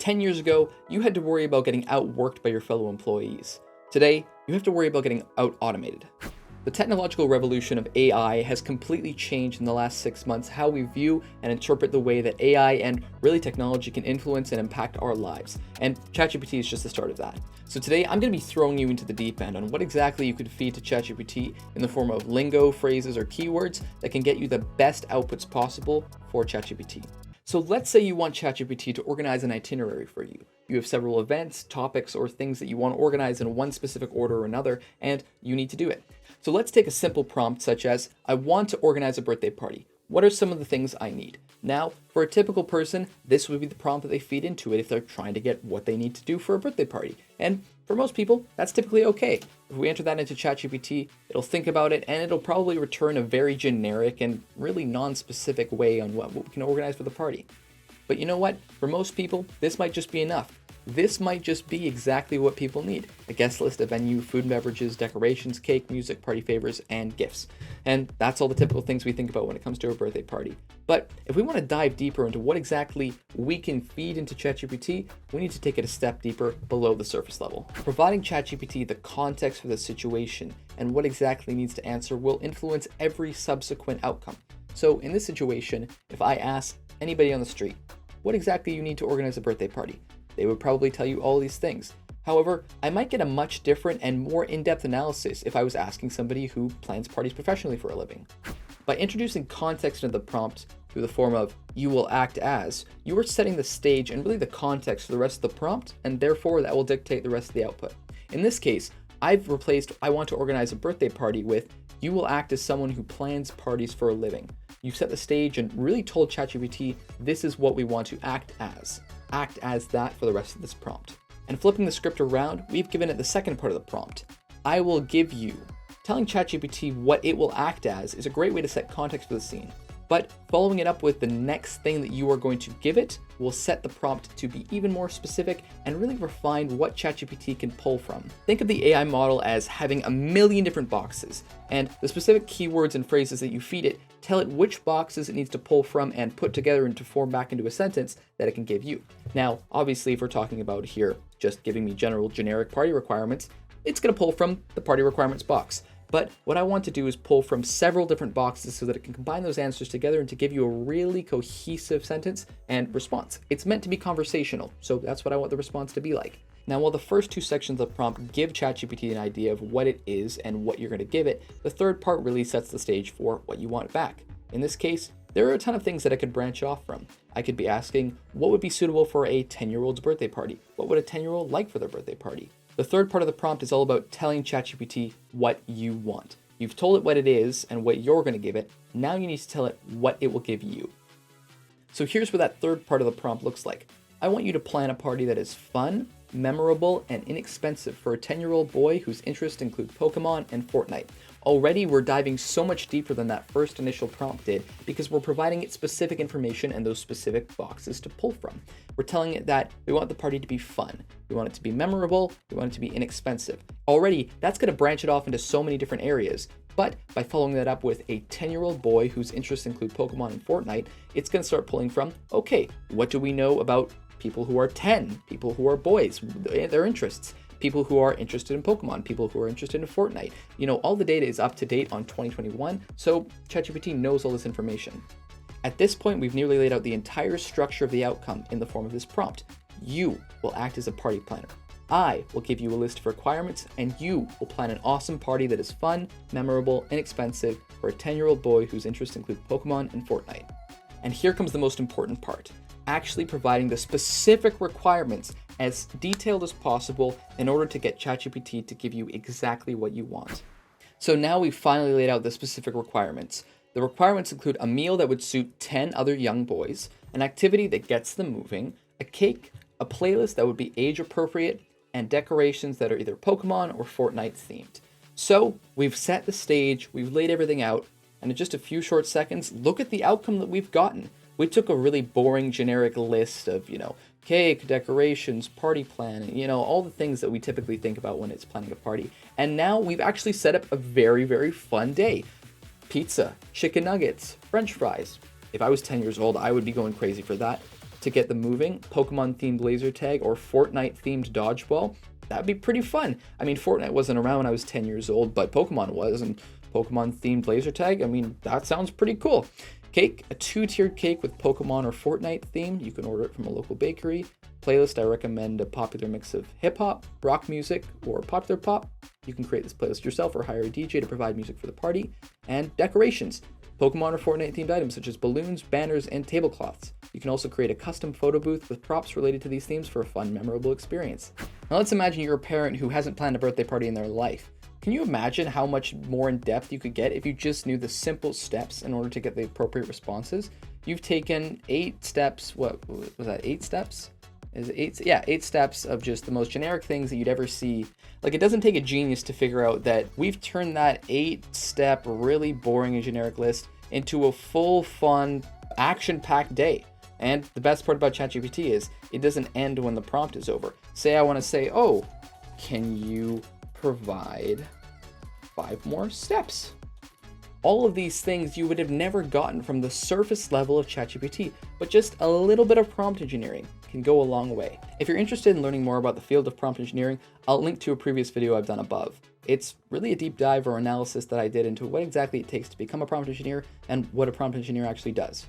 10 years ago, you had to worry about getting outworked by your fellow employees. Today, you have to worry about getting out-automated. The technological revolution of AI has completely changed in the last 6 months how we view and interpret the way that AI and really technology can influence and impact our lives. And ChatGPT is just the start of that. So today I'm going to be throwing you into the deep end on what exactly you could feed to ChatGPT in the form of lingo, phrases, or keywords that can get you the best outputs possible for ChatGPT. So let's say you want ChatGPT to organize an itinerary for you. You have several events, topics, or things that you want to organize in one specific order or another, and you need to do it. So let's take a simple prompt such as, I want to organize a birthday party. What are some of the things I need? Now, for a typical person, this would be the prompt that they feed into it if they're trying to get what they need to do for a birthday party. And for most people, that's typically okay. If we enter that into ChatGPT, it'll think about it and it'll probably return a very generic and really non-specific way on what we can organize for the party. But you know what? For most people, this might just be enough. This might just be exactly what people need. A guest list, a venue, food and beverages, decorations, cake, music, party favors, and gifts. And that's all the typical things we think about when it comes to a birthday party. But if we want to dive deeper into what exactly we can feed into ChatGPT, we need to take it a step deeper below the surface level. Providing ChatGPT the context for the situation and what exactly needs to answer will influence every subsequent outcome. So in this situation, if I ask anybody on the street, what exactly you need to organize a birthday party? They would probably tell you all these things. However, I might get a much different and more in-depth analysis if I was asking somebody who plans parties professionally for a living. By introducing context into the prompt through the form of you will act as, you are setting the stage and really the context for the rest of the prompt, and therefore that will dictate the rest of the output. In this case, I've replaced I want to organize a birthday party with you will act as someone who plans parties for a living. You've set the stage and really told ChatGPT this is what we want to act as. Act as that for the rest of this prompt. And flipping the script around, we've given it the second part of the prompt. I will give you. Telling ChatGPT what it will act as is a great way to set context for the scene. But following it up with the next thing that you are going to give it will set the prompt to be even more specific and really refine what ChatGPT can pull from. Think of the AI model as having a million different boxes, and the specific keywords and phrases that you feed it tell it which boxes it needs to pull from and put together and to form back into a sentence that it can give you. Now, obviously, if we're talking about here just giving me general generic party requirements, it's going to pull from the party requirements box. But what I want to do is pull from several different boxes so that it can combine those answers together and to give you a really cohesive sentence and response. It's meant to be conversational, so that's what I want the response to be like. Now, while the first two sections of the prompt give ChatGPT an idea of what it is and what you're going to give it, the third part really sets the stage for what you want back. In this case, there are a ton of things that I could branch off from. I could be asking, what would be suitable for a 10-year-old's birthday party? What would a 10-year-old like for their birthday party? The third part of the prompt is all about telling ChatGPT what you want. You've told it what it is and what you're going to give it. Now you need to tell it what it will give you. So here's what that third part of the prompt looks like. I want you to plan a party that is fun, memorable, and inexpensive for a 10-year-old boy whose interests include Pokemon and Fortnite. Already, we're diving so much deeper than that first initial prompt did because we're providing it specific information and those specific boxes to pull from. We're telling it that we want the party to be fun, we want it to be memorable, we want it to be inexpensive. Already, that's going to branch it off into so many different areas. But by following that up with a 10-year-old boy whose interests include Pokemon and Fortnite, it's going to start pulling from, okay, what do we know about people who are 10, people who are boys, their interests, people who are interested in Pokemon, people who are interested in Fortnite. You know, all the data is up to date on 2021, so ChatGPT knows all this information. At this point, we've nearly laid out the entire structure of the outcome in the form of this prompt. You will act as a party planner. I will give you a list of requirements, and you will plan an awesome party that is fun, memorable, inexpensive for a 10-year-old boy whose interests include Pokemon and Fortnite. And here comes the most important part. Actually providing the specific requirements as detailed as possible in order to get ChatGPT to give you exactly what you want. So now we've finally laid out the specific requirements. The requirements include a meal that would suit 10 other young boys, an activity that gets them moving, a cake, a playlist that would be age appropriate, and decorations that are either Pokemon or Fortnite themed. So we've set the stage, we've laid everything out, and in just a few short seconds, look at the outcome that we've gotten. We took a really boring generic list of, cake, decorations, party planning, all the things that we typically think about when it's planning a party. And now we've actually set up a very, very fun day. Pizza, chicken nuggets, French fries. If I was 10 years old, I would be going crazy for that. to get them moving, Pokemon themed laser tag or Fortnite themed dodgeball. That'd be pretty fun. I mean, Fortnite wasn't around when I was 10 years old, but Pokemon was, and Pokemon themed laser tag, I mean, that sounds pretty cool. Cake, a 2-tiered cake with Pokemon or Fortnite theme. You can order it from a local bakery. Playlist, I recommend a popular mix of hip hop, rock music, or popular pop. You can create this playlist yourself or hire a DJ to provide music for the party. And decorations, Pokemon or Fortnite themed items such as balloons, banners, and tablecloths. You can also create a custom photo booth with props related to these themes for a fun, memorable experience. Now let's imagine you're a parent who hasn't planned a birthday party in their life. Can you imagine how much more in depth you could get if you just knew the simple steps in order to get the appropriate responses? You've taken 8 steps, what was that, 8 steps? Is it 8? Yeah, 8 steps of just the most generic things that you'd ever see. Like, it doesn't take a genius to figure out that we've turned that 8-step, really boring and generic list into a full, fun, action-packed day. And the best part about ChatGPT is it doesn't end when the prompt is over. Say I want to say, oh, can you provide 5 more steps? All of these things you would have never gotten from the surface level of ChatGPT, but just a little bit of prompt engineering can go a long way. If you're interested in learning more about the field of prompt engineering, I'll link to a previous video I've done above. It's really a deep dive or analysis that I did into what exactly it takes to become a prompt engineer and what a prompt engineer actually does.